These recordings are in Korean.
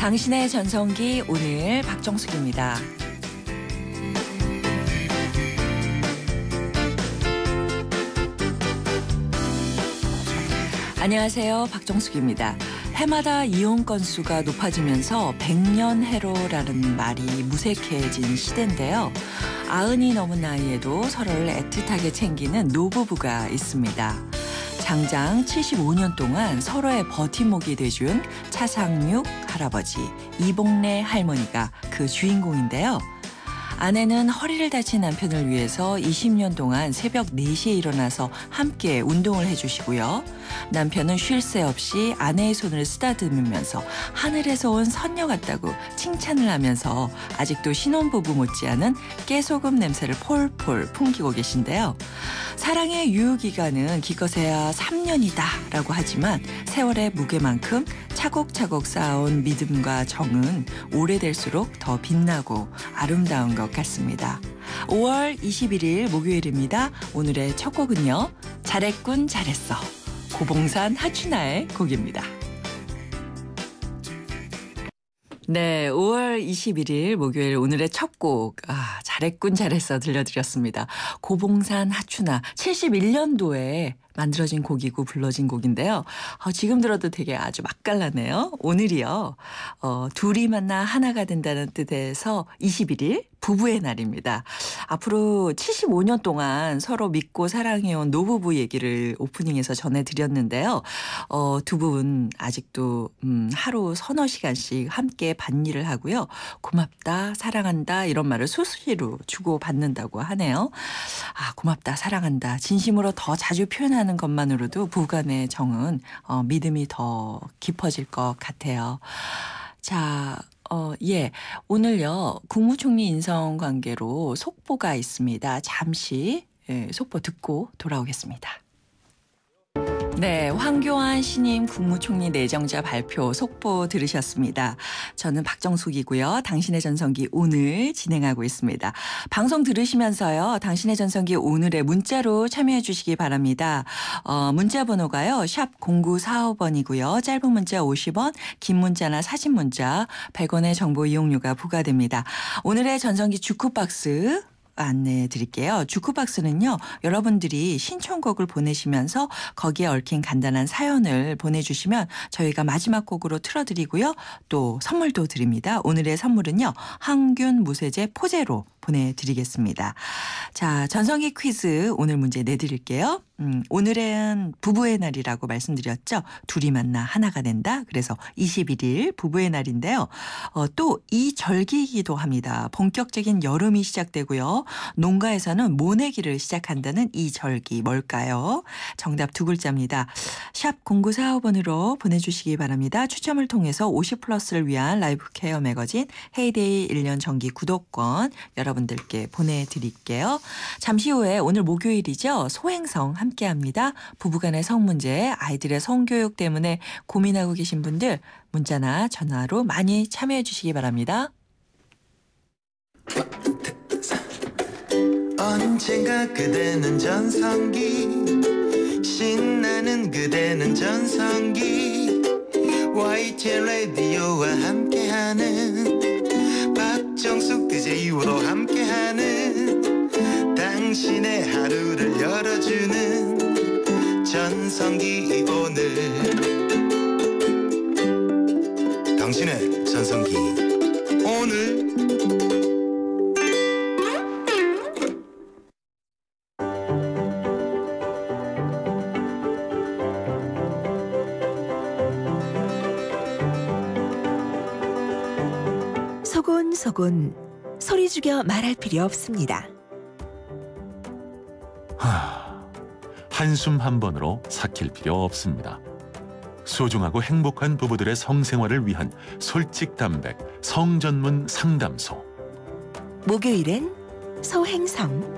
당신의 전성기 오늘 박정숙입니다. 안녕하세요. 박정숙입니다. 해마다 이혼 건수가 높아지면서 백년해로라는 말이 무색해진 시대인데요. 90이 넘은 나이에도 서로를 애틋하게 챙기는 노부부가 있습니다. 장장 75년 동안 서로의 버팀목이 돼준 차상육 할아버지, 이복래 할머니가 그 주인공인데요. 아내는 허리를 다친 남편을 위해서 20년 동안 새벽 4시에 일어나서 함께 운동을 해주시고요. 남편은 쉴 새 없이 아내의 손을 쓰다듬으면서 하늘에서 온 선녀 같다고 칭찬을 하면서 아직도 신혼부부 못지않은 깨소금 냄새를 폴폴 풍기고 계신데요. 사랑의 유효기간은 기껏해야 3년이다라고 하지만 세월의 무게만큼 차곡차곡 쌓아온 믿음과 정은 오래될수록 더 빛나고 아름다운 것 같습니다. 5월 21일 목요일입니다. 오늘의 첫 곡은요. 잘했군 잘했어. 고봉산 하춘아의 곡입니다. 네, 5월 21일 목요일 오늘의 첫 곡 잘했군 잘했어 들려드렸습니다. 고봉산 하춘아 71년도에 만들어진 곡이고 불러진 곡인데요. 지금 들어도 되게 아주 맛깔나네요. 오늘이요. 둘이 만나 하나가 된다는 뜻에서 21일 부부의 날입니다. 앞으로 75년 동안 서로 믿고 사랑해온 노부부 얘기를 오프닝에서 전해드렸는데요. 두 분 아직도 하루 서너 시간씩 함께 밭일을 하고요. 고맙다, 사랑한다 이런 말을 수시로 주고받는다고 하네요. 고맙다, 사랑한다 진심으로 더 자주 표현하는 것만으로도 부부간의 정은 믿음이 더 깊어질 것 같아요. 자, 오늘요 국무총리 인선 관계로 속보가 있습니다. 잠시 속보 듣고 돌아오겠습니다. 네, 황교안 신임 국무총리 내정자 발표 속보 들으셨습니다. 저는 박정숙이고요. 당신의 전성기 오늘 진행하고 있습니다. 방송 들으시면서요. 당신의 전성기 오늘의 문자로 참여해 주시기 바랍니다. 문자 번호가요. 샵 0945번이고요. 짧은 문자 50원, 긴 문자나 사진 문자 100원의 정보 이용료가 부과됩니다. 오늘의 전성기 주쿠박스 안내해 드릴게요. 주쿠박스는요. 여러분들이 신청곡을 보내시면서 거기에 얽힌 간단한 사연을 보내주시면 저희가 마지막 곡으로 틀어드리고요. 또 선물도 드립니다. 오늘의 선물은요. 항균 무쇠제 포제로 보내드리겠습니다. 자, 전성기 퀴즈 오늘 문제 내드릴게요. 오늘은 부부의 날이라고 말씀드렸죠. 둘이 만나 하나가 된다. 그래서 21일 부부의 날인데요. 또 이 절기이기도 합니다. 본격적인 여름이 시작되고요. 농가에서는 모내기를 시작한다는 이 절기 뭘까요? 정답 두 글자입니다. 샵 0945번으로 보내주시기 바랍니다. 추첨을 통해서 50플러스를 위한 라이브 케어 매거진 헤이데이 1년 정기 구독권 여러분들께 보내드릴게요. 잠시 후에 오늘 목요일이죠. 소행성 함께합니다. 부부간의 성문제, 아이들의 성교육 때문에 고민하고 계신 분들 문자나 전화로 많이 참여해 주시기 바랍니다. 언젠가 그대는 전성기 신나는 그대는 전성기 YTN 라디오와 함께하는 박정숙 DJ로 함께하는 당신의 하루를 열어주는 전성기 오늘 당신의 전성기 오늘 소곤소곤 소리 죽여 말할 필요 없습니다. 한숨 한 번으로 삭힐 필요 없습니다. 소중하고 행복한 부부들의 성생활을 위한 솔직 담백 성전문 상담소. 목요일엔 소행성.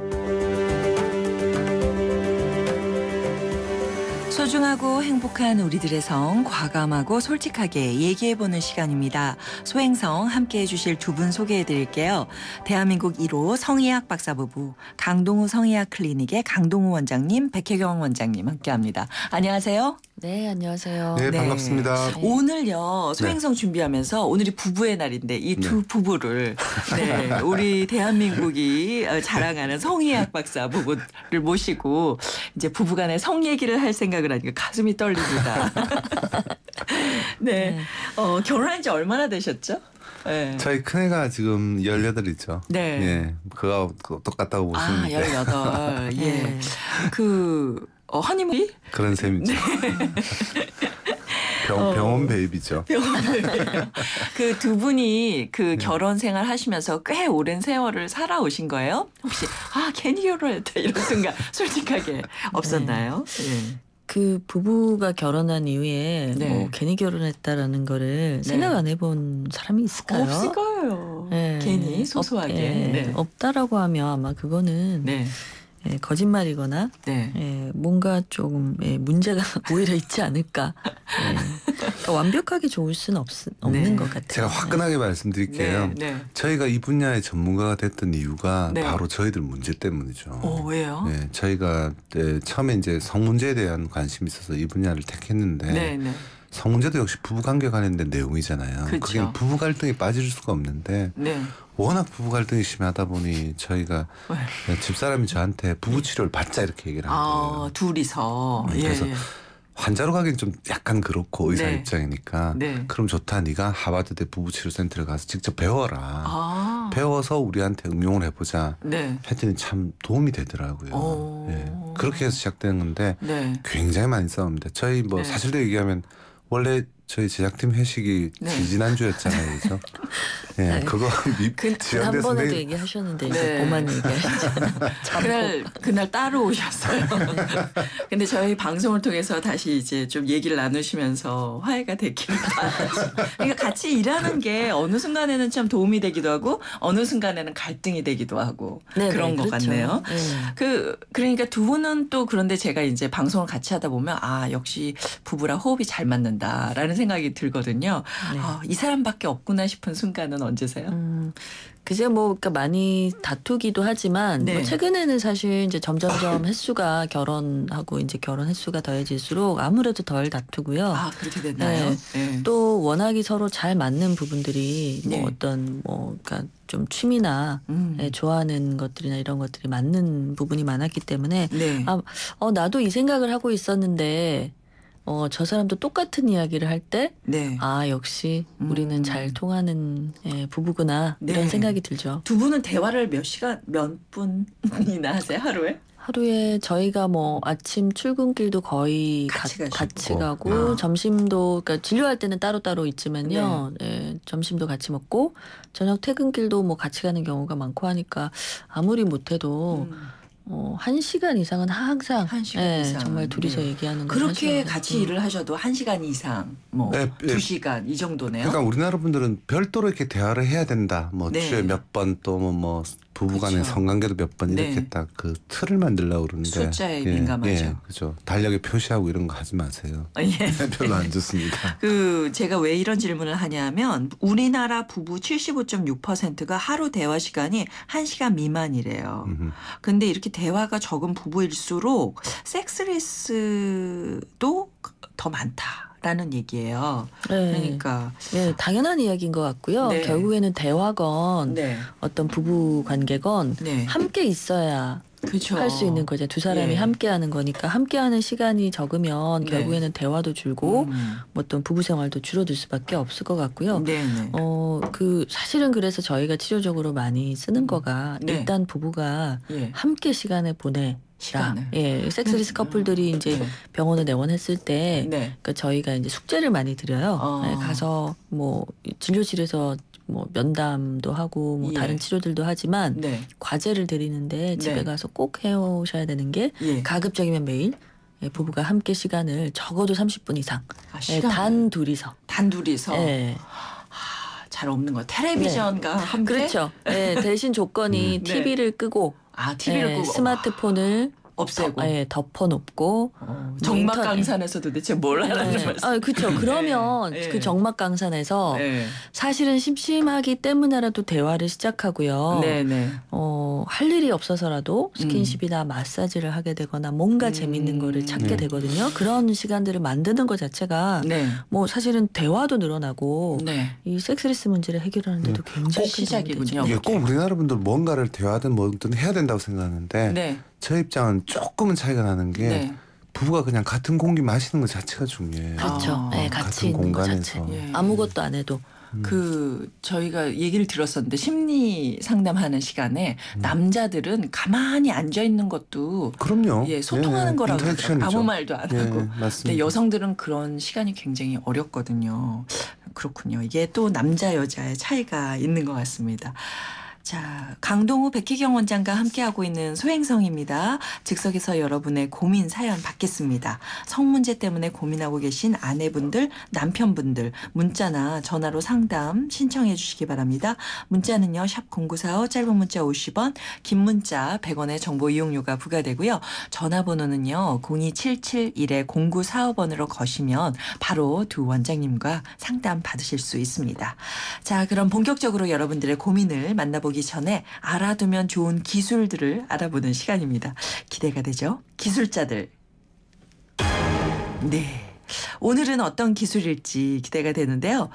소중하고 행복한 우리들의 성 과감하고 솔직하게 얘기해보는 시간입니다. 소행성 함께해 주실 두 분 소개해드릴게요. 대한민국 1호 성의학 박사부부 강동우 성의학 클리닉의 강동우 원장님, 백혜경 원장님 함께합니다. 안녕하세요. 네, 안녕하세요. 네, 네. 반갑습니다. 오늘요 소행성 준비하면서 오늘이 부부의 날인데 이 두 부부를 네, 우리 대한민국이 자랑하는 성희학 박사 부부를 모시고 이제 부부간의 성 얘기를 할 생각을 하니까 가슴이 떨립니다. 네, 결혼한 지 얼마나 되셨죠? 네. 저희 큰애가 지금 18이죠. 네. 예, 그거 똑같다고 보시면 아, 18. 예. 그 허니문 그런 셈이죠. 병원 베이비죠. 그 두 분이 그 결혼 생활 하시면서 꽤 오랜 세월을 살아오신 거예요? 혹시 괜히 결혼했다 이런 순간 솔직하게 없었나요? 네. 그 부부가 결혼한 이후에 네. 뭐 괜히 결혼했다라는 거를 생각 안 해본 사람이 있을까요? 없을 거예요. 네. 괜히 소소하게. 네. 없다라고 하면 아마 그거는 네. 거짓말이거나 네. 뭔가 조금 문제가 오히려 있지 않을까. 그러니까 완벽하게 좋을 수는 없는 네. 것 같아요. 제가 화끈하게 말씀드릴게요. 네. 저희가 이 분야의 전문가가 됐던 이유가 네. 바로 저희들 문제 때문이죠. 왜요? 네, 저희가 처음에 이제 성 문제에 대한 관심이 있어서 이 분야를 택했는데 네. 네. 성 문제도 역시 부부관계 관련된 내용이잖아요. 그렇죠. 그게 부부 갈등이 빠질 수가 없는데 네. 워낙 부부 갈등이 심하다 보니 저희가 집사람이 저한테 부부 치료를 받자 이렇게 얘기를 한 거예요. 둘이서. 그래서 예. 환자로 가기엔 좀 약간 그렇고 의사 네. 입장이니까 네. 그럼 좋다. 네가 하버드대 부부치료센터를 가서 직접 배워라. 배워서 우리한테 응용을 해보자. 네. 했더니 참 도움이 되더라고요. 예. 그렇게 해서 시작된 건데 네. 굉장히 많이 싸웁니다. 저희 뭐 네. 사실대로 얘기하면 원래 저희 제작팀 회식이 네. 지난주였잖아요. 그죠? 예, 네. 그거 지난주에 지난번에도 선생님 얘기하셨는데 네. 이제 그만 얘기하시잖아요. 그날 따로 오셨어요. 근데 저희 방송을 통해서 다시 이제 좀 얘기를 나누시면서 화해가 됐기를 바라죠. 그러니까 같이 일하는 게 어느 순간에는 참 도움이 되기도 하고 어느 순간에는 갈등이 되기도 하고 네, 그런 것 그렇죠. 같네요. 네. 그러니까 두 분은 또 그런데 제가 이제 방송을 같이 하다 보면 역시 부부랑 호흡이 잘 맞는다라는 생각이 들거든요. 네. 이 사람밖에 없구나 싶은 순간은 언제세요? 그제 뭐 그러니까 많이 다투기도 하지만 네. 뭐 최근에는 사실 이제 점점점 횟수가 결혼하고 이제 결혼 횟수가 더해질수록 아무래도 덜 다투고요. 그렇게 됐나요? 네. 또 워낙이 서로 잘 맞는 부분들이 네. 뭐 어떤 뭐 그러니까 좀 취미나 좋아하는 것들이나 이런 것들이 맞는 부분이 많았기 때문에 네. 나도 이 생각을 하고 있었는데 저 사람도 똑같은 이야기를 할 때 네. 역시 우리는 잘 통하는 부부구나 이런 네. 생각이 들죠. 두 분은 대화를 몇 분이나 하세요 하루에? 하루에 저희가 뭐 아침 출근길도 거의 같이 가고 점심도 그러니까 진료할 때는 따로따로 있지만요. 점심도 같이 먹고 저녁 퇴근길도 뭐 같이 가는 경우가 많고 하니까 아무리 못해도 1시간 이상은 항상 1시간 이상. 정말 둘이서 네. 얘기하는 거 그렇게 같이 일을 하셔도 1시간 이상 뭐 네, 2시간 이 정도네요. 그러니까 우리나라 분들은 별도로 이렇게 대화를 해야 된다. 뭐 네. 주에 몇 번 또 뭐 부부간의 그쵸. 성관계도 몇 번 네. 이렇게 딱 그 틀을 만들려고 그러는데 숫자에 민감하죠. 그죠. 달력에 표시하고 이런 거 하지 마세요. 예. 별로 안 좋습니다. 제가 왜 이런 질문을 하냐면 우리나라 부부 75.6%가 하루 대화 시간이 1시간 미만이래요. 근데 이렇게 대화가 적은 부부일수록 섹스리스도 더 많다라는 얘기예요. 그러니까 당연한 이야기인 것 같고요. 네. 결국에는 대화건 어떤 부부 관계건 함께 있어야 그렇죠. 할 수 있는 거죠. 두 사람이 함께하는 거니까 함께하는 시간이 적으면 결국에는 대화도 줄고 뭐 어떤 부부 생활도 줄어들 수밖에 없을 것 같고요. 네네. 사실은 그래서 저희가 치료적으로 많이 쓰는 거가 일단 부부가 함께 시간을 보내. 섹스리스 커플들이 이제 병원을 내원했을 때 그러니까 저희가 이제 숙제를 많이 드려요. 가서 뭐 진료실에서 뭐 면담도 하고 뭐 다른 치료들도 하지만 과제를 드리는데 집에 가서 꼭 해오셔야 되는 게 가급적이면 매일 부부가 함께 시간을 적어도 30분 이상 단 둘이서 잘 없는 거 텔레비전과 함께 그렇죠. 대신 조건이 TV를 끄고 TV를 끄고 스마트폰을 없애고. 예, 덮어놓고. 정막강산에서 도대체 뭘 하라는 말씀? 그렇죠. 그러면 네. 그 정막강산에서 사실은 심심하기 때문에라도 대화를 시작하고요. 네네. 할 일이 없어서라도 스킨십이나 마사지를 하게 되거나 뭔가 재밌는 거를 찾게 되거든요. 그런 시간들을 만드는 것 자체가 뭐 사실은 대화도 늘어나고 이 섹스리스 문제를 해결하는 데도 굉장히 큰 시작이군요. 이게 꼭 우리나라 분들 뭔가를 대화든 뭐든 해야 된다고 생각하는데 저 입장은 조금은 차이가 나는 게 부부가 그냥 같은 공기 마시는 것 자체가 중요해요. 그렇죠. 네, 같이 있는 공간에서. 것 자체. 아무것도 안 해도. 저희가 얘기를 들었었는데 심리 상담하는 시간에 남자들은 가만히 앉아 있는 것도 그럼요. 소통하는 거라고 인터랙션이죠. 아무 말도 안 하고. 맞습니다. 근데 여성들은 그런 시간이 굉장히 어렵거든요. 그렇군요. 이게 또 남자 여자의 차이가 있는 것 같습니다. 자, 강동우 백희경 원장과 함께하고 있는 소행성입니다. 즉석에서 여러분의 고민 사연 받겠습니다. 성문제 때문에 고민하고 계신 아내분들, 남편분들 문자나 전화로 상담 신청해 주시기 바랍니다. 문자는요. 샵 0945 짧은 문자 50원, 긴 문자 100원의 정보 이용료가 부과되고요. 전화번호는요. 02771-0945번으로 거시면 바로 두 원장님과 상담 받으실 수 있습니다. 자, 그럼 본격적으로 여러분들의 고민을 만나보기 전에 알아두면 좋은 기술들을 알아보는 시간입니다. 기대가 되죠? 기술자들. 네. 오늘은 어떤 기술일지 기대가 되는데요.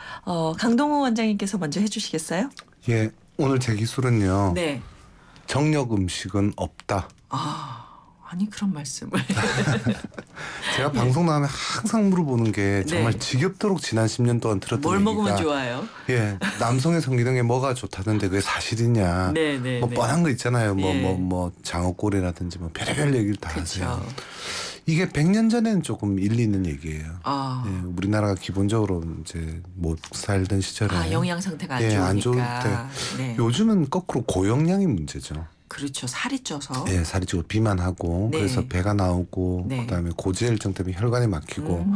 강동호 원장님께서 먼저 해주시겠어요? 예, 오늘 제 기술은요. 네. 정력 음식은 없다. 아니 그런 말씀을. 제가 방송 나오면 항상 물어보는 게 정말 지겹도록 지난 10년 동안 들었던 뭘 얘기가 먹으면 좋아요? 예, 남성의 성기능에 뭐가 좋다던데 그게 사실이냐? 뭐 뻔한 거 있잖아요. 뭐 장어골이라든지 뭐 별의별 얘기를 다 하세요. 이게 100년 전에는 조금 일리 있는 얘기예요. 예, 우리나라가 기본적으로 이제 못 살던 시절에 영양 상태가 안 좋을 때 요즘은 거꾸로 고영양이 문제죠. 그렇죠. 살이 쪄서. 네, 살이 찌고 비만하고 그래서 배가 나오고 그다음에 고지혈증 때문에 혈관이 막히고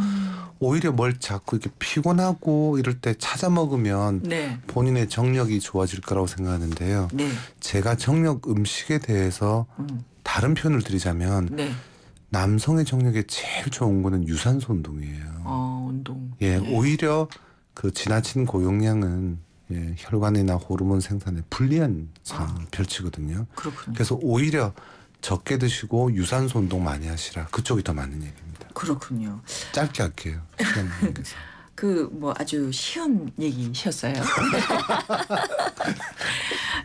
오히려 뭘 자꾸 이렇게 피곤하고 이럴 때 찾아 먹으면 본인의 정력이 좋아질 거라고 생각하는데요. 제가 정력 음식에 대해서 다른 표현을 드리자면 남성의 정력에 제일 좋은 거는 유산소 운동이에요. 운동. 예, 오히려 그 지나친 고용량은 혈관이나 호르몬 생산에 불리한 상황을 펼치거든요. 그렇군요. 그래서 오히려 적게 드시고 유산소 운동 많이 하시라. 그쪽이 더 맞는 얘기입니다. 그렇군요. 짧게 할게요. 뭐 아주 쉬운 얘기셨어요.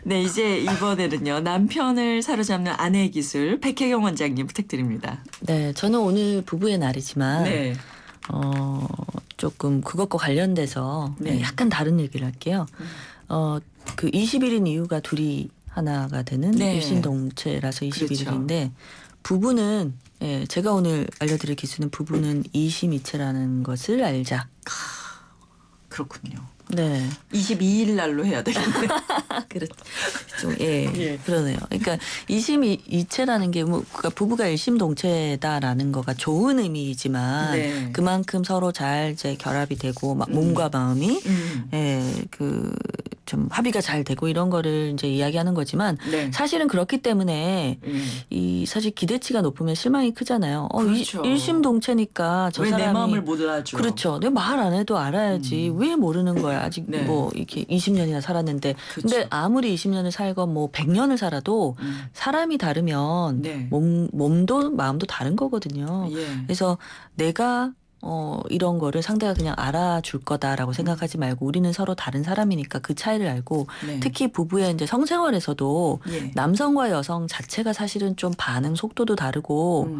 네, 이제 이번에는요. 남편을 사로잡는 아내의 기술 백혜경 원장님 부탁드립니다. 네, 저는 오늘 부부의 날이지만 조금 그것과 관련돼서 약간 다른 얘기를 할게요. 그 20일인 이유가 둘이 하나가 되는 일심동체라서 21일인데 부부는 제가 오늘 알려드릴 기술은 부부는 이심이체라는 것을 알자. 그렇군요. 네. 22일 날로 해야 되겠네. 그렇죠. 그러네요. 그러니까 이심이체라는 게 그러니까 부부가 일심동체다라는 거가 좋은 의미이지만 그만큼 서로 잘 이제 결합이 되고 몸과 마음이 좀 합의가 잘 되고 이런 거를 이제 이야기하는 거지만 사실은 그렇기 때문에 이 사실 기대치가 높으면 실망이 크잖아요. 그렇죠. 일심동체니까 저 왜 사람이 내 마음을 못 알아줘? 그렇죠. 내 말 안 해도 알아야지. 왜 모르는 거야? 아직 뭐 이렇게 20년이나 살았는데. 근데 아무리 20년을 살건 뭐 100년을 살아도 사람이 다르면 몸도 마음도 다른 거거든요. 그래서 내가 이런 거를 상대가 그냥 알아줄 거다라고 생각하지 말고 우리는 서로 다른 사람이니까 그 차이를 알고 특히 부부의 이제 성생활에서도 남성과 여성 자체가 사실은 좀 반응 속도도 다르고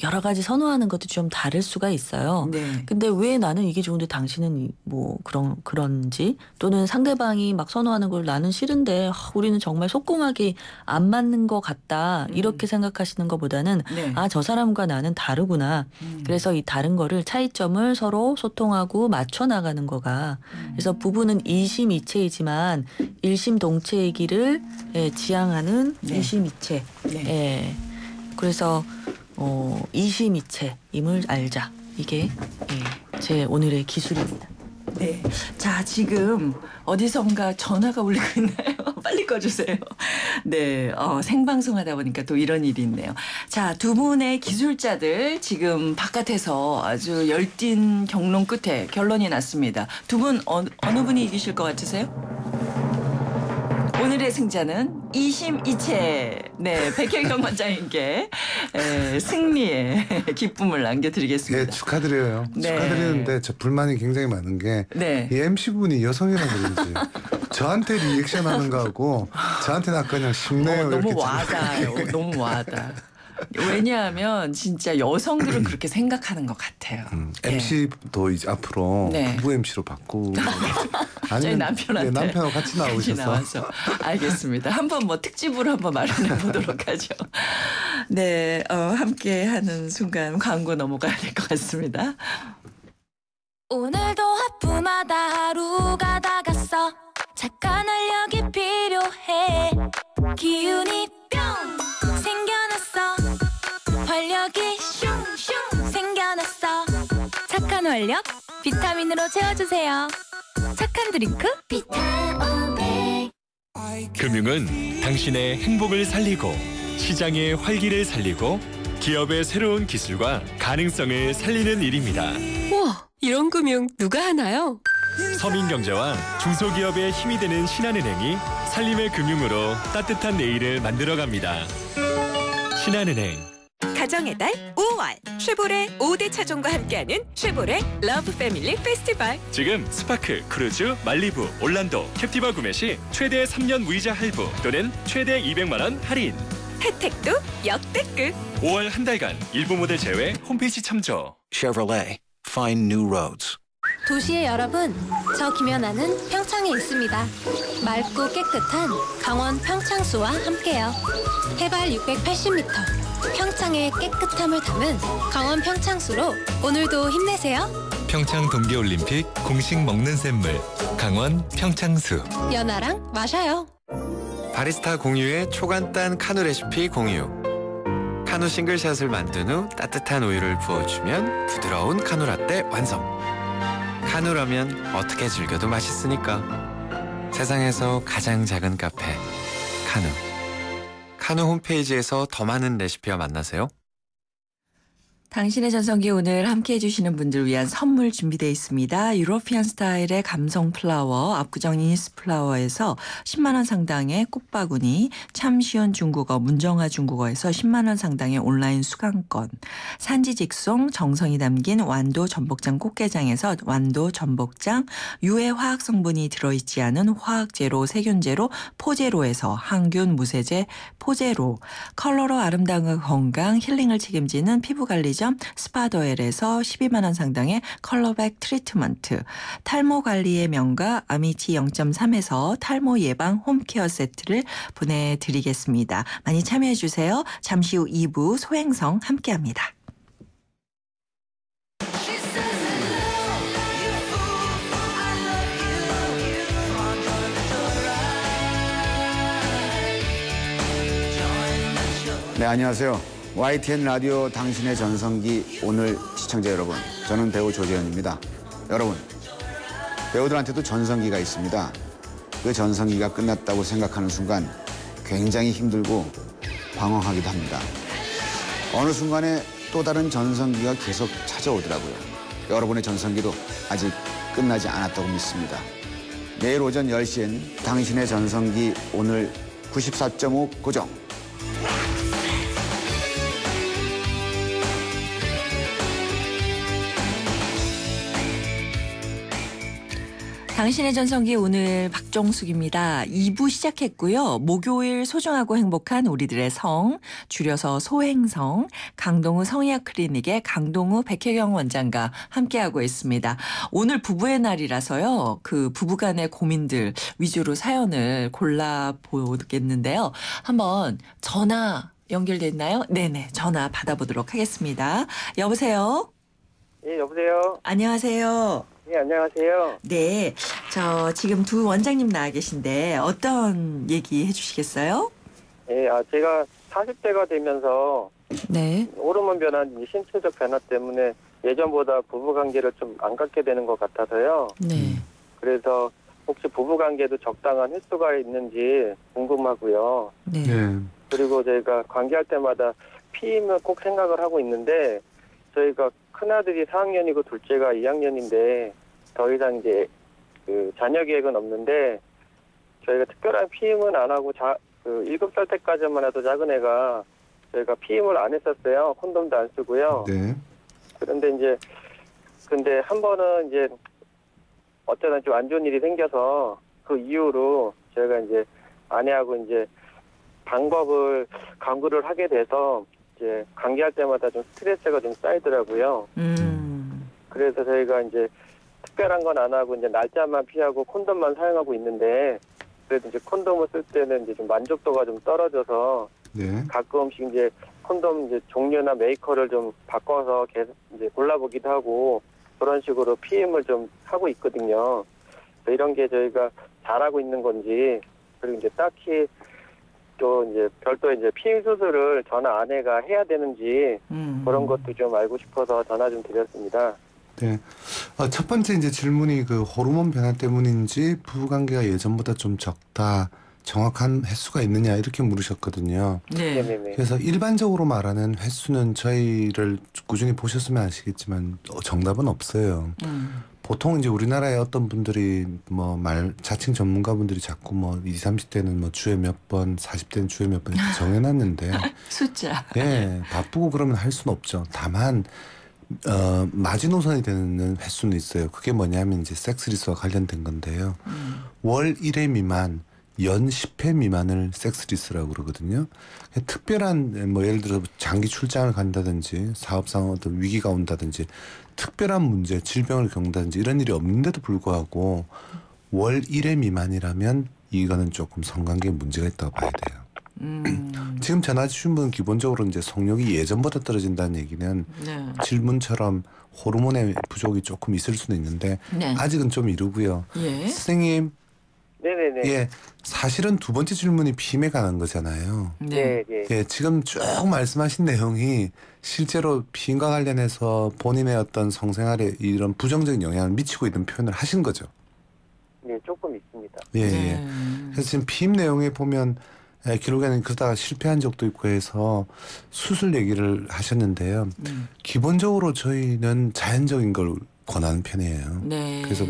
여러 가지 선호하는 것도 좀 다를 수가 있어요. 근데 왜 나는 이게 좋은데 당신은 뭐 그런지 또는 상대방이 막 선호하는 걸 나는 싫은데 우리는 정말 속궁합이 안 맞는 것 같다 이렇게 생각하시는 것보다는 저 사람과 나는 다르구나. 그래서 이 다른 거를 차이점을 서로 소통하고 맞춰 나가는 거가 그래서 부부는 이심이체이지만 일심동체이기를 지향하는 이심이체. 그래서 이심이체임을 알자. 이게 제 오늘의 기술입니다. 네. 자, 지금 어디선가 전화가 울리고 있나요? 빨리 꺼주세요. 네, 생방송하다 보니까 또 이런 일이 있네요. 자, 두 분의 기술자들 지금 바깥에서 아주 열띤 경론 끝에 결론이 났습니다. 두 분 어느 분이 이기실 것 같으세요? 오늘의 승자는 2심 2채 네, 백혜경 원장님께 승리의 기쁨을 남겨드리겠습니다. 네, 축하드려요. 네. 축하드리는데 저 불만이 굉장히 많은 게 이 MC분이 여성이라 그런지 저한테 리액션하는 거하고 저한테는 아까 그냥 쉽네요. 너무 와닿아요. 너무 와닿아. 왜냐하면 진짜 여성들은 그렇게 생각하는 것 같아요. MC도 이제 앞으로 부부 MC로 바꾸고 저희 남편한테 남편하고 같이 나오셔서 알겠습니다. 한번 뭐 특집으로 한번 마련해 보도록 하죠. 네, 함께하는 순간 광고 넘어가야 될 것 같습니다. 오늘도 하품하다 하루가 다 갔어. 착한 활력이 필요해. 기운이 뿅 생겨났어. 활력이 슝슝 생겨났어. 착한 활력 비타민으로 채워주세요. 착한 드링크 비타오백. 금융은 당신의 행복을 살리고 시장의 활기를 살리고 기업의 새로운 기술과 가능성을 살리는 일입니다. 우와, 이런 금융 누가 하나요? 서민경제와 중소기업의 힘이 되는 신한은행이 살림의 금융으로 따뜻한 내일을 만들어갑니다. 신한은행. 가정의 달 5월 쉐보레 5대 차종과 함께하는 쉐보레 러브 패밀리 페스티벌. 지금 스파크, 크루즈, 말리부, 올란도, 캡티바 구매 시 최대 3년 무이자 할부 또는 최대 200만 원 할인. 혜택도 역대급. 5월 한 달간 일부 모델 제외 홈페이지 참조. Chevrolet. Find new roads. 도시의 여러분, 저 김연아는 평창에 있습니다. 맑고 깨끗한 강원 평창수와 함께요. 해발 680m, 평창의 깨끗함을 담은 강원 평창수로 오늘도 힘내세요. 평창 동계올림픽 공식 먹는 샘물 강원 평창수. 연아랑 마셔요. 바리스타 공유의 초간단 카누 레시피 공유. 카누 싱글샷을 만든 후 따뜻한 우유를 부어주면 부드러운 카누 라떼 완성. 카누라면 어떻게 즐겨도 맛있으니까. 세상에서 가장 작은 카페 카누. 카누 홈페이지에서 더 많은 레시피와 만나세요. 당신의 전성기 오늘 함께해 주시는 분들 위한 선물 준비되어 있습니다. 유러피안 스타일의 감성 플라워, 압구정 이니스 플라워에서 10만 원 상당의 꽃바구니, 참 쉬운 중국어 문정아 중국어에서 10만 원 상당의 온라인 수강권, 산지 직송 정성이 담긴 완도 전복장 꽃게장에서 완도 전복장, 유해 화학 성분이 들어있지 않은 화학제로 세균제로 포제로에서 항균 무세제 포제로, 컬러로 아름다운 건강 힐링을 책임지는 피부관리점 스파더엘에서 12만 원 상당의 컬러백 트리트먼트, 탈모 관리의 명가 아미치 0.3에서 탈모 예방 홈케어 세트를 보내드리겠습니다. 많이 참여해 주세요. 잠시 후 2부 소행성 함께합니다. 네, 안녕하세요. YTN 라디오 당신의 전성기 오늘 시청자 여러분, 저는 배우 조재현입니다. 여러분, 배우들한테도 전성기가 있습니다. 그 전성기가 끝났다고 생각하는 순간 굉장히 힘들고 방황하기도 합니다. 어느 순간에 또 다른 전성기가 계속 찾아오더라고요. 여러분의 전성기도 아직 끝나지 않았다고 믿습니다. 내일 오전 10시엔 당신의 전성기 오늘 94.5 고정. 당신의 전성기 오늘 박정숙입니다. 2부 시작했고요. 목요일 소중하고 행복한 우리들의 성, 줄여서 소행성, 강동우 성의학 클리닉의 강동우 백혜경 원장과 함께하고 있습니다. 오늘 부부의 날이라서요. 그 부부간의 고민들 위주로 사연을 골라보겠는데요. 한번 전화 연결됐나요? 네네, 전화 받아보도록 하겠습니다. 여보세요? 예, 여보세요? 안녕하세요. 네, 안녕하세요. 네, 지금 두 원장님 나와 계신데 어떤 얘기 해주시겠어요? 네, 제가 40대가 되면서 네. 호르몬 변화, 신체적 변화 때문에 예전보다 부부관계를 좀 안 갖게 되는 것 같아서요. 네. 그래서 혹시 부부관계도 적당한 횟수가 있는지 궁금하고요. 네. 그리고 저희가 관계할 때마다 피임을 꼭 생각을 하고 있는데 저희가 큰아들이 4학년이고 둘째가 2학년인데 더 이상 이제 그 자녀 계획은 없는데 저희가 특별한 피임은 안 하고 7살 때까지만 해도 작은 애가 저희가 피임을 안 했었어요. 콘돔도 안 쓰고요. 네. 그런데 이제 근데 한 번은 이제 어쩌다 좀 안 좋은 일이 생겨서 그 이후로 저희가 이제 아내하고 이제 방법을 강구를 하게 돼서 이제 관계할 때마다 좀 스트레스가 좀 쌓이더라고요. 그래서 저희가 이제 특별한 건 안 하고 이제 날짜만 피하고 콘돔만 사용하고 있는데 그래도 이제 콘돔을 쓸 때는 이제 좀 만족도가 좀 떨어져서 네. 가끔씩 이제 콘돔 이제 종류나 메이커를 좀 바꿔서 계속 이제 골라보기도 하고 그런 식으로 피임을 좀 하고 있거든요. 이런 게 저희가 잘하고 있는 건지 그리고 이제 딱히 또 이제 별도 이제 피임 수술을 저나 아내가 해야 되는지 그런 것도 좀 알고 싶어서 전화 좀 드렸습니다. 네. 첫 번째 이제 질문이 그 호르몬 변화 때문인지 부부관계가 예전보다 좀 적다. 정확한 횟수가 있느냐 이렇게 물으셨거든요. 네. 그래서 일반적으로 말하는 횟수는 저희를 꾸준히 보셨으면 아시겠지만 정답은 없어요. 보통 이제 우리나라에 어떤 분들이 뭐 자칭 전문가분들이 자꾸 뭐 20, 30대는 뭐 주에 몇 번, 40대는 주에 몇 번 이렇게 정해놨는데 숫자. 네, 바쁘고 그러면 할 수는 없죠. 다만 마지노선이 되는 횟수는 있어요. 그게 뭐냐면 이제 섹스리스와 관련된 건데요. 월 1회 미만, 연 10회 미만을 섹스리스라고 그러거든요. 특별한 뭐 예를 들어 장기 출장을 간다든지 사업상 어떤 위기가 온다든지 특별한 문제, 질병을 겪는다든지 이런 일이 없는데도 불구하고 월 1회 미만이라면 이거는 조금 성관계에 문제가 있다고 봐야 돼요. 지금 전화 주신 분은 기본적으로 이제 성욕이 예전보다 떨어진다는 얘기는 네. 질문처럼 호르몬의 부족이 조금 있을 수는 있는데 네. 아직은 좀 이르고요. 예. 선생님. 네네네. 예, 사실은 두 번째 질문이 피임에 관한 거잖아요. 네. 예, 지금 쭉 말씀하신 내용이 실제로 피임과 관련해서 본인의 어떤 성생활에 이런 부정적인 영향을 미치고 있는 표현을 하신 거죠. 네, 조금 있습니다. 예. 그래서 지금 피임 내용에 보면 결국에는 그러다가 실패한 적도 있고 해서 수술 얘기를 하셨는데요. 기본적으로 저희는 자연적인 걸 권하는 편이에요. 네. 그래서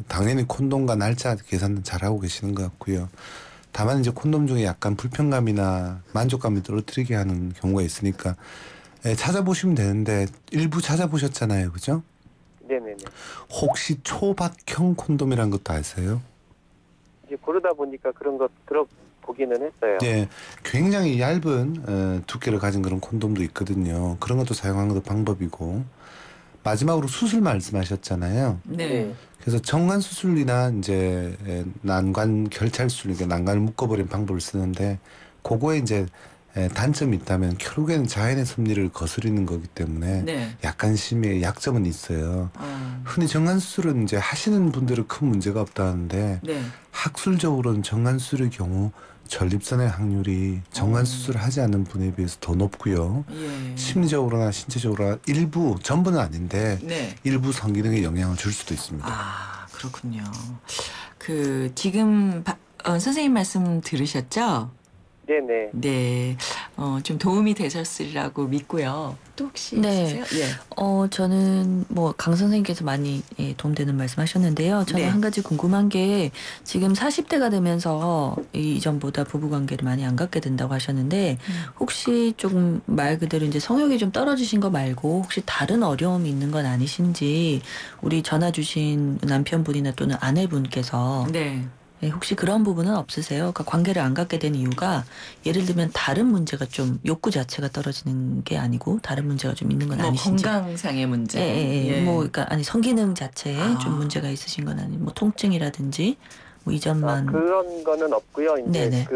당연히 콘돔과 날짜 계산은 잘하고 계시는 것 같고요. 다만 이제 콘돔 중에 약간 불편감이나 만족감을 떨어뜨리게 하는 경우가 있으니까 찾아보시면 되는데 일부 찾아보셨잖아요. 그죠? 네네네. 혹시 초박형 콘돔이라는 것도 아세요? 이제 고르다 보니까 그런 거 들어보기는 했어요. 네. 굉장히 얇은 두께를 가진 그런 콘돔도 있거든요. 그런 것도 사용하는 것도 방법이고. 마지막으로 수술 말씀하셨잖아요. 네. 그래서 정관 수술이나 이제 난관 결찰 수술, 그러니까 난관을 묶어버리는 방법을 쓰는데 그거에 이제 단점이 있다면 결국에는 자연의 섭리를 거스르는 거기 때문에 네. 약간 심의 약점은 있어요. 흔히 정관 수술은 이제 하시는 분들은 큰 문제가 없다는데 네. 학술적으로는 정관 수술의 경우 전립선의 확률이 정관 수술을 하지 않는 분에 비해서 더 높고요. 예. 심리적으로나 신체적으로 일부, 전부는 아닌데 네. 일부 성기능에 영향을 줄 수도 있습니다. 아, 그렇군요. 지금 선생님 말씀 들으셨죠? 네네. 네. 좀 도움이 되셨으리라고 믿고요. 또 혹시 있으세요? 예. 저는 뭐 강 선생님께서 많이 도움되는 말씀하셨는데요. 저는 네. 한 가지 궁금한 게 지금 40대가 되면서 이전보다 부부관계를 많이 안 갖게 된다고 하셨는데 혹시 조금 말 그대로 이제 성욕이 좀 떨어지신 거 말고 혹시 다른 어려움이 있는 건 아니신지 우리 전화 주신 남편분이나 또는 아내분께서 네. 네, 혹시 그런 부분은 없으세요? 그러니까 관계를 안 갖게 된 이유가 예를 들면 다른 문제가 좀 욕구 자체가 떨어지는 게 아니고 다른 문제가 좀 있는 건 아니신지. 건강상의 문제. 예. 뭐 그러니까 아니 성기능 자체에 좀 문제가 있으신 건 아니 뭐 통증이라든지 뭐 이전만 그런 거는 없고요. 이제 네네.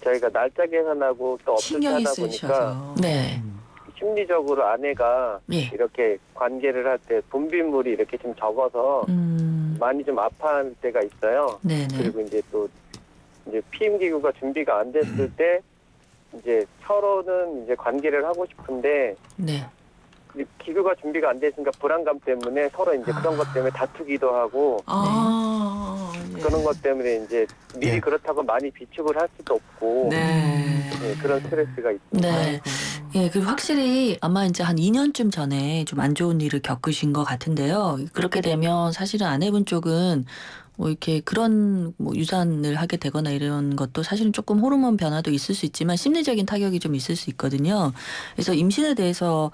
저희가 날짜 계산하고 또 업데이트 하다 보니까 네. 심리적으로 아내가 이렇게 관계를 할 때 분비물이 이렇게 좀 적어서 많이 좀 아파할 때가 있어요. 네네. 그리고 이제 또 이제 피임 기구가 준비가 안 됐을 때 이제 서로는 이제 관계를 하고 싶은데 네. 기구가 준비가 안 됐으니까 불안감 때문에 서로 이제 그런 것 때문에 다투기도 하고 그런 것 때문에 이제 미리 그렇다고 많이 비축을 할 수도 없고 그런 스트레스가 있습니다. 네. 예, 그 확실히 아마 이제 한 2년쯤 전에 좀 안 좋은 일을 겪으신 것 같은데요. 그렇게 되면 사실은 아내분 쪽은 뭐 이렇게 그런 뭐 유산을 하게 되거나 이런 것도 사실은 조금 호르몬 변화도 있을 수 있지만 심리적인 타격이 좀 있을 수 있거든요. 그래서 임신에 대해서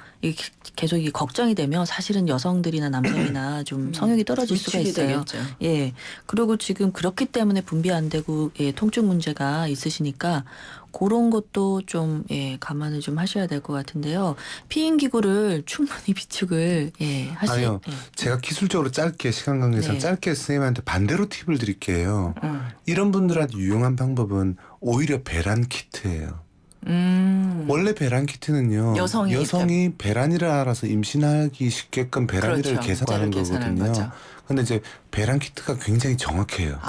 계속 이게 걱정이 되면 사실은 여성들이나 남성이나 좀 성욕이 떨어질 수가 있어요. 되겠죠. 예. 그리고 지금 그렇기 때문에 분비 안 되고 통증 문제가 있으시니까 그런 것도 좀 감안을 좀 하셔야 될 것 같은데요. 피임 기구를 충분히 비축을 아니요. 제가 기술적으로 짧게 시간 관계상 짧게 선생님한테 반대로 팁을 드릴게요. 이런 분들한테 유용한 방법은 오히려 배란 키트예요. 원래 배란 키트는요. 여성이 배란일을 알아서 임신하기 쉽게끔 배란일을 계산하는 거거든요. 근데 이제 배란 키트가 굉장히 정확해요.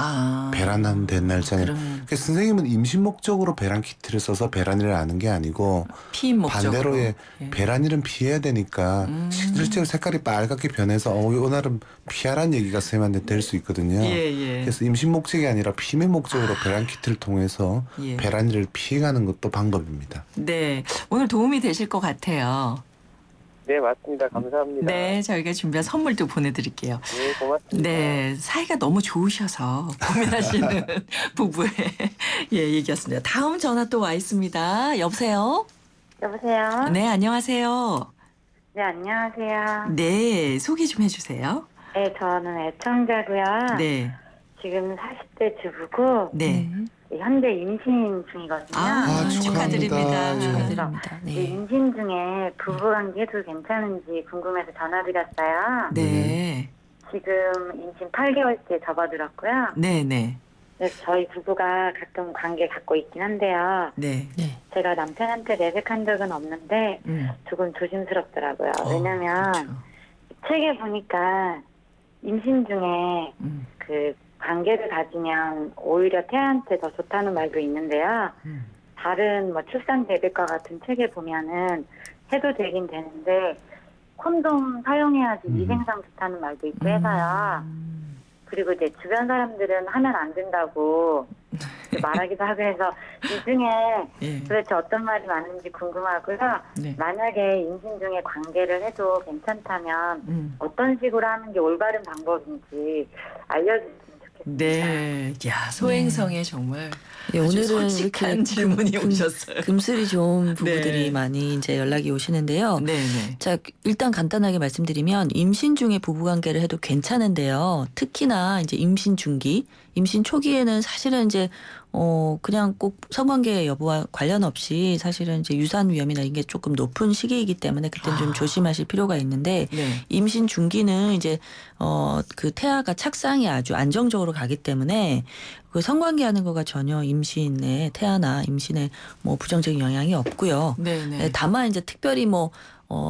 배란한 된 날짜는. 그러니까 선생님은 임신 목적으로 배란 키트를 써서 배란일을 아는 게 아니고 반대로 배란일은 피해야 되니까 실제로 색깔이 빨갛게 변해서 이날은 피하라는 얘기가 선생님한테 될 수 있거든요. 그래서 임신 목적이 아니라 피임 목적으로 배란 키트를 통해서 배란일을 피해가는 것도 방법입니다. 네, 오늘 도움이 되실 것 같아요. 네, 맞습니다. 감사합니다. 네, 저희가 준비한 선물도 보내드릴게요. 네, 고맙습니다. 네, 사이가 너무 좋으셔서 고민하시는 부부의 얘기였습니다. 다음 전화 또 와 있습니다. 여보세요? 여보세요? 네, 안녕하세요. 네, 안녕하세요. 네, 소개 좀 해주세요. 네, 저는 애청자고요. 네. 지금 40대 주부고 네. 현재 임신 중이거든요. 축하드립니다. 축하드립니다. 네. 임신 중에 부부관계 해도 괜찮은지 궁금해서 전화드렸어요. 네. 지금 임신 8개월째 접어들었고요. 네네. 그래서 저희 부부가 가끔 관계 갖고 있긴 한데요. 네. 제가 남편한테 내색한 적은 없는데 조금 조심스럽더라고요. 왜냐면 그렇죠. 책에 보니까 임신 중에 그 관계를 가지면 오히려 태아한테 더 좋다는 말도 있는데요. 다른 뭐 출산 대백과 같은 책에 보면은 해도 되긴 되는데 콘돔 사용해야지 위생상 좋다는 말도 있고 해서요. 그리고 이제 주변 사람들은 하면 안 된다고 말하기도 하고 해서 이 중에 도대체 어떤 말이 맞는지 궁금하고요. 만약에 임신 중에 관계를 해도 괜찮다면 어떤 식으로 하는 게 올바른 방법인지 알려주세요. 네, 야 소행성에 정말 오늘은 솔직한 질문이 오셨어요. 금슬이 좋은 부부들이 많이 이제 연락이 오시는데요. 자, 일단 간단하게 말씀드리면 임신 중에 부부관계를 해도 괜찮은데요. 특히나 이제 임신 중기, 임신 초기에는 사실은 이제 그냥 꼭 성관계 여부와 관련 없이 사실은 이제 유산 위험이나 이게 조금 높은 시기이기 때문에 그때는 좀 조심하실 필요가 있는데 임신 중기는 이제 그 태아가 착상이 아주 안정적으로 가기 때문에 그 성관계 하는 거가 전혀 임신에 태아나 임신에 뭐 부정적인 영향이 없고요. 다만 이제 특별히 뭐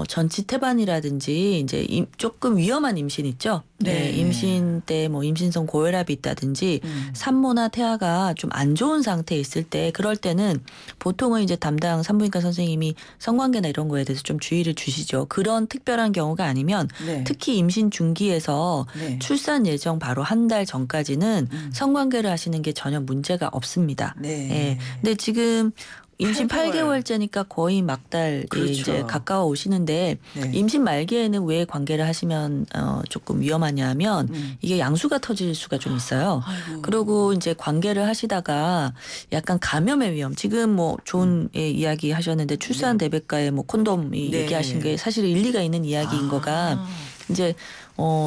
전치 태반이라든지 이제 조금 위험한 임신 있죠. 임신 때 뭐 임신성 고혈압이 있다든지 산모나 태아가 좀 안 좋은 상태에 있을 때 그럴 때는 보통은 이제 담당 산부인과 선생님이 성관계나 이런 거에 대해서 좀 주의를 주시죠. 그런 특별한 경우가 아니면 특히 임신 중기에서 출산 예정 바로 한 달 전까지는 성관계를 하시는 게 전혀 문제가 없습니다. 근데 지금 임신 8개월째니까 거의 막달에 이제 가까워 오시는데 임신 말기에는 왜 관계를 하시면 조금 위험하냐면 이게 양수가 터질 수가 좀 있어요. 그리고 이제 관계를 하시다가 약간 감염의 위험. 지금 뭐 좋은 이야기 하셨는데 출산 대백과에 뭐 콘돔 얘기하신 게 사실 일리가 있는 이야기인 거가 이제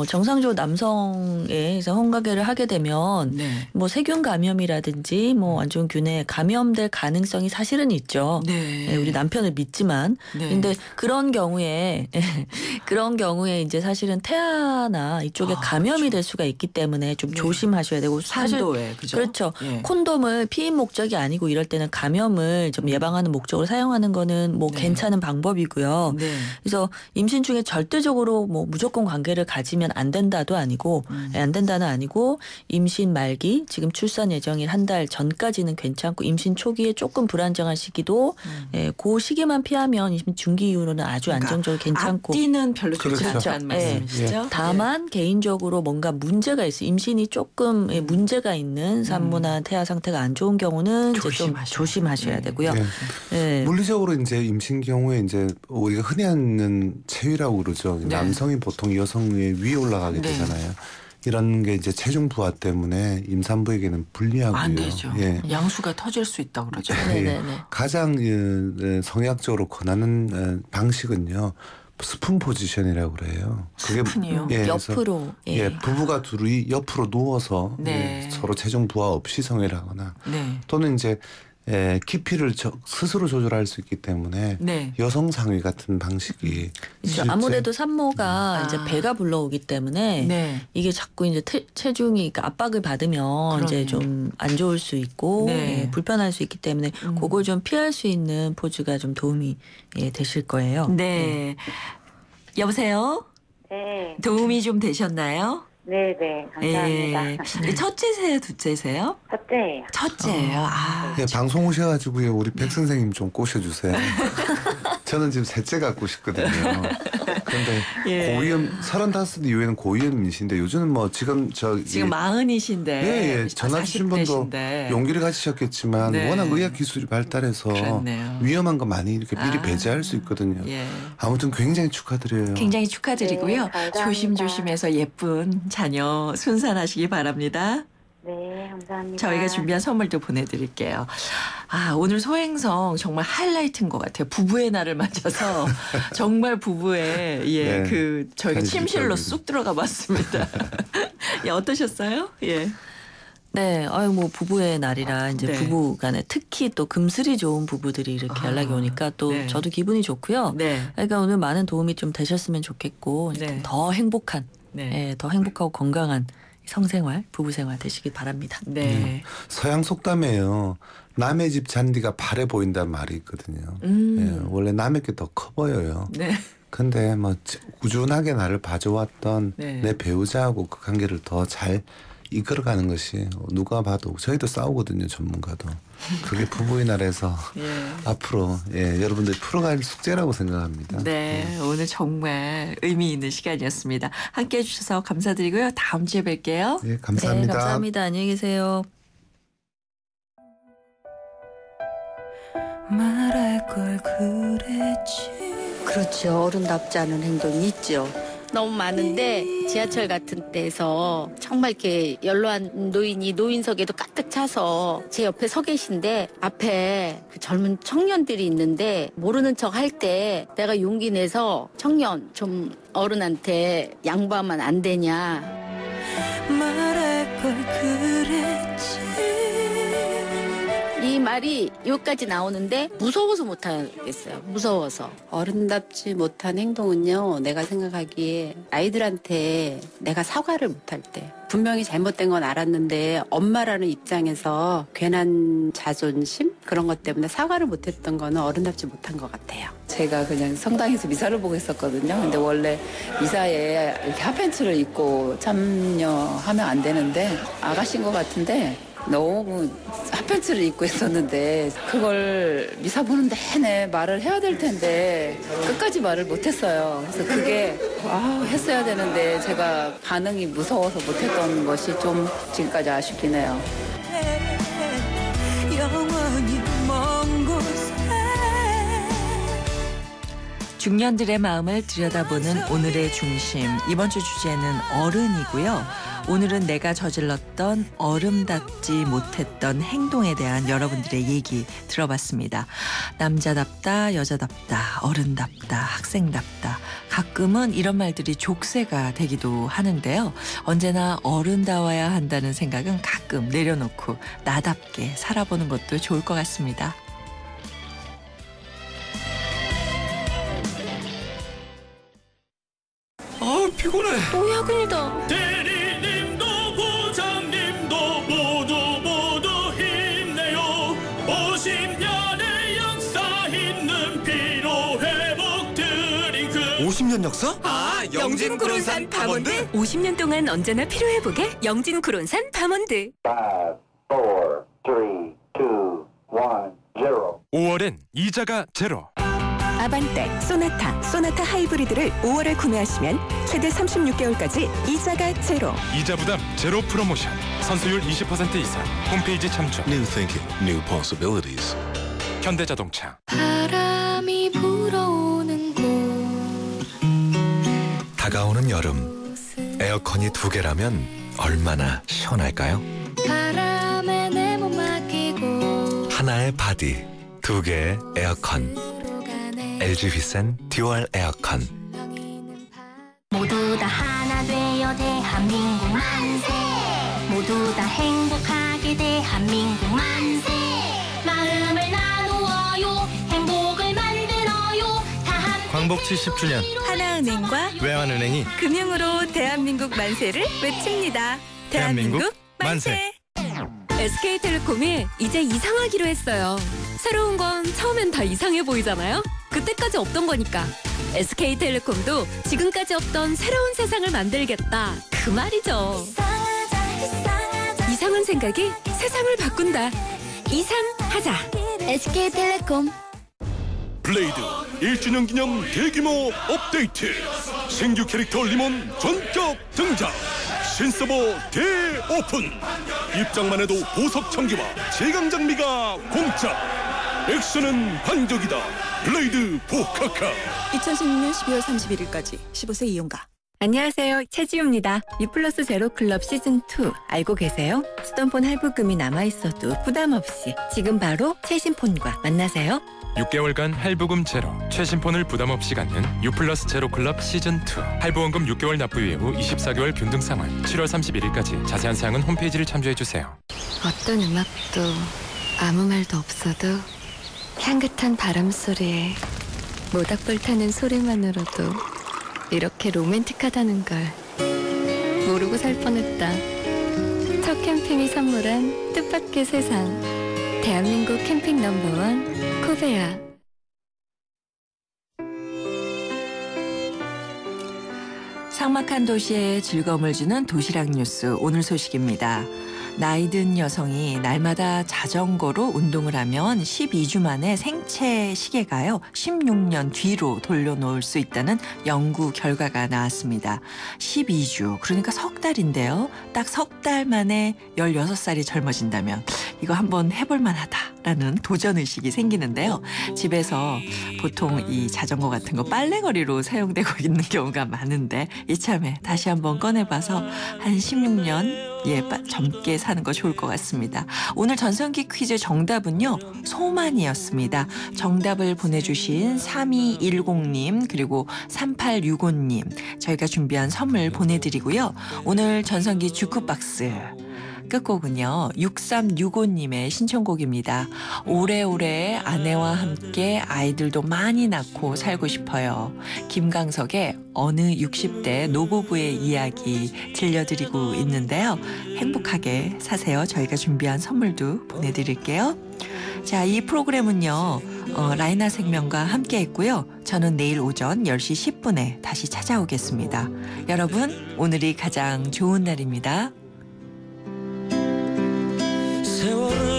정상적으로 남성의 성관계를 하게 되면 뭐 세균 감염이라든지 뭐 안 좋은 균에 감염될 가능성이 사실은 있죠. 우리 남편을 믿지만. 근데 그런 경우에 이제 사실은 태아나 이쪽에 감염이 될 수가 있기 때문에 좀 조심하셔야 되고 산도에 그렇죠. 콘돔을 피임 목적이 아니고 이럴 때는 감염을 좀 예방하는 목적으로 사용하는 거는 뭐 괜찮은 방법이고요. 그래서 임신 중에 절대적으로 뭐 무조건 관계를 가지 가지면 안 된다도 아니고 안 된다는 아니고 임신 말기 지금 출산 예정일 한 달 전까지는 괜찮고 임신 초기에 조금 불안정한 시기도 그 시기만 피하면 임신 중기 이후로는 아주 안정적으로 괜찮고 앞뒤는 별로 좋지 않다는 말씀이시죠? 다만 개인적으로 뭔가 문제가 있어요. 임신이 조금 문제가 있는 산모나 태아 상태가 안 좋은 경우는 이제 좀 조심하셔야 되고요. 물리적으로 이제 임신 경우에 이제 우리가 흔히 하는 체위라고 그러죠. 남성이 보통 여성의 위에 올라가게 되잖아요. 이런 게 이제 체중 부하 때문에 임산부에게는 불리하고요. 안 되죠. 양수가 터질 수 있다고 그러죠. 가장 성의학적으로 권하는 방식은요. 스푼 포지션이라고 그래요. 스푼이요? 옆으로. 부부가 둘이 옆으로 누워서 서로 체중 부하 없이 성회를 하거나 또는 이제 깊이를 스스로 조절할 수 있기 때문에 여성 상위 같은 방식이 아무래도 산모가 이제 배가 불러오기 때문에 이게 자꾸 이제 체중이 그러니까 압박을 받으면 이제 좀 안 좋을 수 있고 불편할 수 있기 때문에 그걸 좀 피할 수 있는 포즈가 좀 도움이 되실 거예요. 네. 여보세요? 네. 도움이 좀 되셨나요? 네네, 감사합니다. 첫째세요, 둘째세요? 첫째예요. 첫째예요. 방송 오셔가지고요, 우리 백 선생님 좀 꼬셔주세요. 저는 지금 셋째 갖고 싶거든요. 그런데 고위험 35 이후에는 고위험이신데 요즘은 뭐 지금 지금 40이신데 전화 주신 분도 용기를 가지셨겠지만 워낙 의학 기술이 발달해서 위험한 거 많이 이렇게 미리 배제할 수 있거든요. 아무튼 굉장히 축하드려요. 굉장히 축하드리고요. 조심조심해서 예쁜 자녀 순산하시기 바랍니다. 네, 감사합니다. 저희가 준비한 선물도 보내드릴게요. 오늘 소행성 정말 하이라이트인 것 같아요. 부부의 날을 맞아서 정말 부부의 저희가 침실로 쑥 들어가 봤습니다. 어떠셨어요? 네, 뭐 부부의 날이라 이제 부부간에 특히 또 금슬이 좋은 부부들이 이렇게 연락이 오니까 또 저도 기분이 좋고요. 그러니까 오늘 많은 도움이 좀 되셨으면 좋겠고 더 행복한, 더 행복하고 건강한 성생활, 부부생활 되시길 바랍니다. 서양 속담에요. 남의 집 잔디가 파래 보인다는 말이 있거든요. 원래 남의 게 더 커 보여요. 근데 뭐 꾸준하게 나를 봐줘왔던 내 배우자하고 그 관계를 더 잘 이끌어가는 것이 누가 봐도 저희도 싸우거든요. 전문가도. 그게 부부의 날에서 앞으로 여러분들이 풀어갈 숙제라고 생각합니다. 오늘 정말 의미 있는 시간이었습니다. 함께해 주셔서 감사드리고요. 다음 주에 뵐게요. 감사합니다. 네, 감사합니다. 안녕히 계세요. 말할 걸 그랬지. 그렇죠. 어른답지 않은 행동이 있죠. 너무 많은데 지하철 같은 데서 정말 이렇게 연로한 노인이 노인석에도 가득 차서 제 옆에 서 계신데 앞에 그 젊은 청년들이 있는데 모르는 척 할 때 내가 용기 내서 청년 좀 어른한테 양보하면 안 되냐. 말할 걸 그랬지. 이 말이 여기까지 나오는데 무서워서 못하겠어요. 무서워서. 어른답지 못한 행동은요. 내가 생각하기에 아이들한테 내가 사과를 못할 때. 분명히 잘못된 건 알았는데 엄마라는 입장에서 괜한 자존심? 그런 것 때문에 사과를 못했던 거는 어른답지 못한 것 같아요. 제가 그냥 성당에서 미사를 보고 있었거든요. 근데 원래 미사에 이렇게 핫팬츠를 입고 참여하면 안 되는데 아가씨인 것 같은데 너무 핫팬츠를 입고 있었는데 그걸 미사 보는 내내 말을 해야 될 텐데 끝까지 말을 못했어요. 그래서 그게 했어야 되는데 제가 반응이 무서워서 못했던 것이 좀 지금까지 아쉽긴 해요. 영원히 먼 곳에 중년들의 마음을 들여다보는 오늘의 중심. 이번 주 주제는 어른이고요. 오늘은 내가 저질렀던 어른답지 못했던 행동에 대한 여러분들의 얘기 들어봤습니다. 남자답다, 여자답다, 어른답다, 학생답다. 가끔은 이런 말들이 족쇄가 되기도 하는데요. 언제나 어른다워야 한다는 생각은 가끔 내려놓고 나답게 살아보는 것도 좋을 것 같습니다. 피곤해. 또 야근이다. 대리님도 부장님도 모두 힘내요. 50년의 역사 있는 피로 회복 드링크 50년 역사? 영진 구론산 밤원드. 50년 동안 언제나 필요회복에 영진 구론산 밤원드. 5, 4, 3, 2, 1, 0. 5월엔 이자가 제로. 아반떼, 소나타 하이브리드를 5월에 구매하시면 최대 36개월까지 이자가 제로. 이자 부담 제로 프로모션. 선수율 20% 이상. 홈페이지 참조. New thinking, new possibilities. 현대자동차. 바람이 불어오는 곳. 다가오는 여름. 에어컨이 2개라면 얼마나 시원할까요? 바람에 내 몸 맡기고 하나의 바디, 2개의 에어컨. LG 휘센 듀얼 에어컨. 모두 다 하나 되어 대한민국 만세. 모두 다 행복하게 대한민국 만세. 마음을 나누어요. 행복을 만들어요. 다 함께. 광복 70주년 하나은행과 외환은행이 금융으로 대한민국 만세를 외칩니다. 대한민국 만세. SK텔레콤이 이제 이상하기로 했어요. 새로운 건 처음엔 다 이상해 보이잖아요. 그때까지 없던 거니까. SK텔레콤도 지금까지 없던 새로운 세상을 만들겠다. 그 말이죠. 이상한 생각이 세상을 바꾼다. 이상하자. SK텔레콤. 블레이드 1주년 기념 대규모 업데이트. 신규 캐릭터 리몬 전격 등장. 신서버 대오픈. 입장만 해도 보석 청기와 제강 장비가 공짜. 액션은 반격이다. 블레이드 포카카. 2016년 12월 31일까지 15세 이용가. 안녕하세요. 최지우입니다. 유플러스 제로클럽 시즌2 알고 계세요? 쓰던 할부금이 남아있어도 부담 없이 지금 바로 최신폰과 만나세요. 6개월간 할부금 제로. 최신폰을 부담 없이 갖는 유플러스 제로클럽 시즌2. 할부원금 6개월 납부 이후 24개월 균등 상환. 7월 31일까지. 자세한 사항은 홈페이지를 참조해주세요. 어떤 음악도 아무 말도 없어도 향긋한 바람 소리에 모닥불 타는 소리만으로도 이렇게 로맨틱하다는 걸 모르고 살 뻔했다. 첫 캠핑이 선물한 뜻밖의 세상. 대한민국 캠핑 넘버원 코베아. 삭막한 도시에 즐거움을 주는 도시락 뉴스 오늘 소식입니다. 나이든 여성이 날마다 자전거로 운동을 하면 12주 만에 생체 시계가요 16년 뒤로 돌려놓을 수 있다는 연구 결과가 나왔습니다. 12주 그러니까 석 달인데요. 딱 석 달 만에 16살이 젊어진다면 이거 한번 해볼 만하다라는 도전의식이 생기는데요. 집에서 보통 이 자전거 같은 거 빨래거리로 사용되고 있는 경우가 많은데 이참에 다시 한번 꺼내봐서 한 16년 젊게 사는 거 좋을 것 같습니다. 오늘 전성기 퀴즈 정답은요. 소만이었습니다. 정답을 보내주신 3210님 그리고 3865님 저희가 준비한 선물 보내드리고요. 오늘 전성기 주크박스 끝곡은요. 6365님의 신청곡입니다. 오래오래 아내와 함께 아이들도 많이 낳고 살고 싶어요. 김강석의 어느 60대 노부부의 이야기 들려드리고 있는데요. 행복하게 사세요. 저희가 준비한 선물도 보내드릴게요. 자, 이 프로그램은요. 라이나 생명과 함께 했고요. 저는 내일 오전 10시 10분에 다시 찾아오겠습니다. 여러분, 오늘이 가장 좋은 날입니다. 세월을